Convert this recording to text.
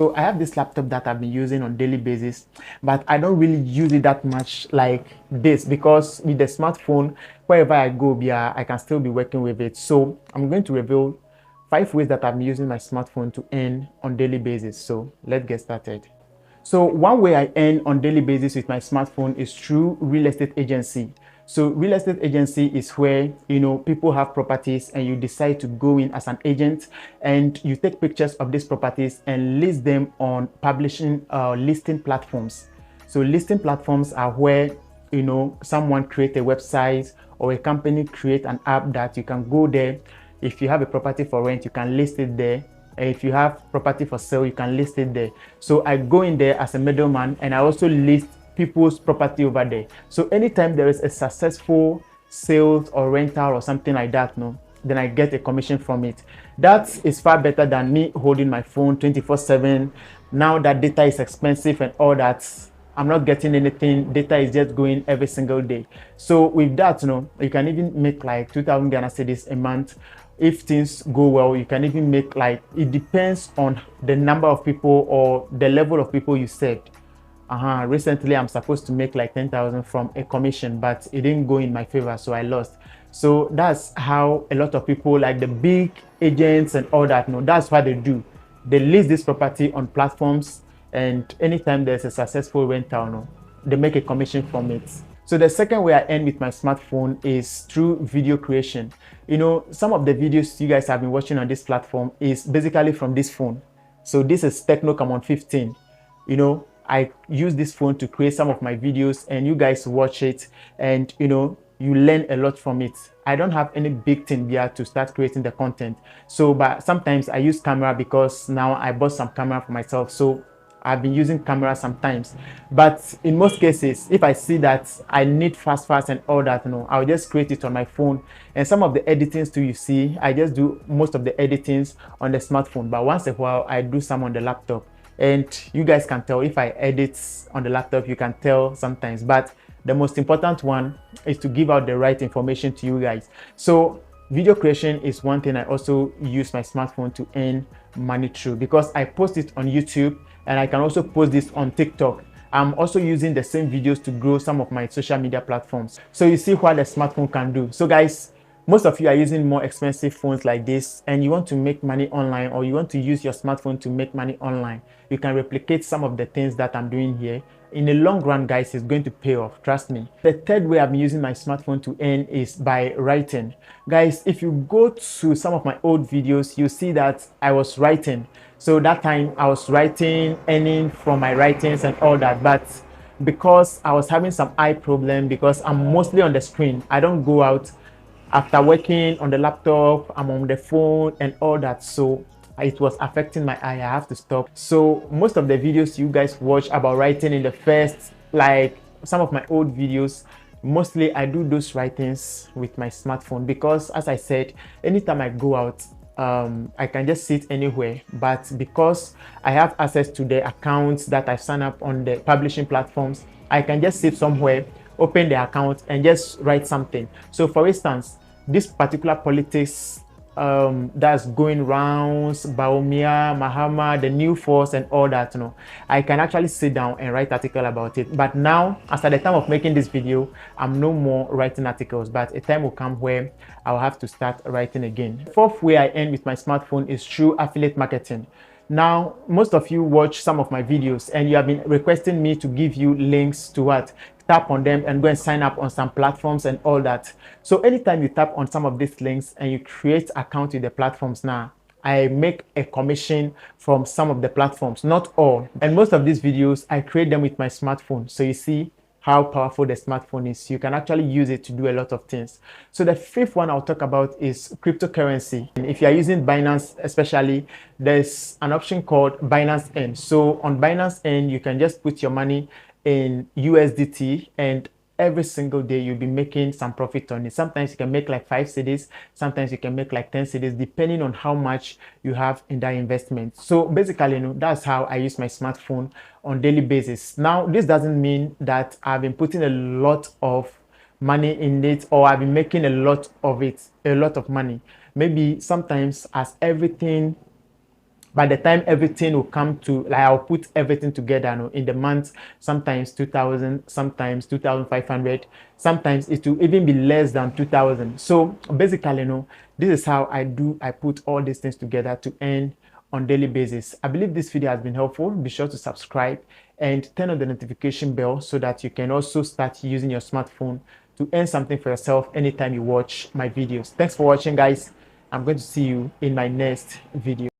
So I have this laptop that I've been using on daily basis, but I don't really use it that much like this because with the smartphone, wherever I go, yeah, I can still be working with it. So I'm going to reveal 5 ways that I'm using my smartphone to earn on daily basis. So let's get started. So one way I earn on daily basis with my smartphone is through real estate agency. So real estate agency is where, people have properties and you decide to go in as an agent and you take pictures of these properties and list them on publishing listing platforms. So listing platforms are where, someone create a website or a company create an app that you can go there. If you have a property for rent, you can list it there. If you have property for sale, you can list it there. So I go in there as a middleman and I also list people's property over there. So anytime there is a successful sales or rental or something like that, then I get a commission from it. That is far better than me holding my phone 24/7. Now that data is expensive and all that, I'm not getting anything. Data is just going every single day. So with that, you can even make like 2,000 Ghana cedis a month. If things go well, you can even make like, it depends on the number of people or the level of people you served. Recently I'm supposed to make like 10,000 from a commission, but it didn't go in my favor, so I lost. So that's how a lot of people, like the big agents and all that, that's what they do. They list this property on platforms, and anytime there's a successful rental, they make a commission from it. So the second way I earn with my smartphone is through video creation. Some of the videos you guys have been watching on this platform is basically from this phone. So this is Tecno Camon 15. I use this phone to create some of my videos and you guys watch it and you learn a lot from it. I don't have any big thing here to start creating the content. So, but sometimes I use camera because now I bought some camera for myself. So I've been using camera sometimes, but in most cases, if I see that I need fast and all that, I'll just create it on my phone. And some of the editings too, you see, I just do most of the editings on the smartphone, but once in a while I do some on the laptop. And you guys can tell if I edit on the laptop, you can tell sometimes, but the most important one is to give out the right information to you guys. So video creation is one thing I also use my smartphone to earn money through, because I post it on YouTube and I can also post this on TikTok. I'm also using the same videos to grow some of my social media platforms. So you see what the smartphone can do. So guys, most of you are using more expensive phones like this and you want to make money online, or you want to use your smartphone to make money online. You can replicate some of the things that I'm doing here. In the long run, guys, it's going to pay off, trust me. The third way I've been using my smartphone to earn is by writing. Guys, if you go to some of my old videos, you see that I was writing. So that time I was writing, earning from my writings and all that. But because I was having some eye problem, because I'm mostly on the screen, I don't go out. After working on the laptop, I'm on the phone and all that. So it was affecting my eye. I have to stop. So most of the videos you guys watch about writing in the first, like some of my old videos, mostly I do those writings with my smartphone, because as I said, anytime I go out, I can just sit anywhere. But because I have access to the accounts that I sign up on the publishing platforms, I can just sit somewhere, open the account and just write something. So for instance, this particular politics that's going rounds, Baumia, Mahama, the new force and all that, I can actually sit down and write article about it. But now, as at the time of making this video, I'm no more writing articles, but a time will come where I'll have to start writing again. The fourth way I earn with my smartphone is through affiliate marketing. Now, most of you watch some of my videos and you have been requesting me to give you links to what? Tap on them and go and sign up on some platforms and all that. So anytime you tap on some of these links and you create account with the platforms, now I make a commission from some of the platforms, not all. And most of these videos, I create them with my smartphone. So you see how powerful the smartphone is. You can actually use it to do a lot of things. So the fifth one I'll talk about is cryptocurrency. And if you are using Binance especially, there's an option called Binance N. So on Binance N, you can just put your money in USDT and every single day you'll be making some profit on it. Sometimes you can make like 5 cedis, sometimes you can make like 10 cedis, depending on how much you have in that investment. So basically, that's how I use my smartphone on daily basis. Now, this doesn't mean that I've been putting a lot of money in it, or I've been making a lot of it, a lot of money. Maybe sometimes as everything By the time everything will come to, like, I'll put everything together, in the month, sometimes 2000, sometimes 2500, sometimes it will even be less than 2000. So basically, this is how I put all these things together to earn on daily basis. I believe this video has been helpful. Be sure to subscribe and turn on the notification bell so that you can also start using your smartphone to earn something for yourself anytime you watch my videos. Thanks for watching, guys. I'm going to see you in my next video.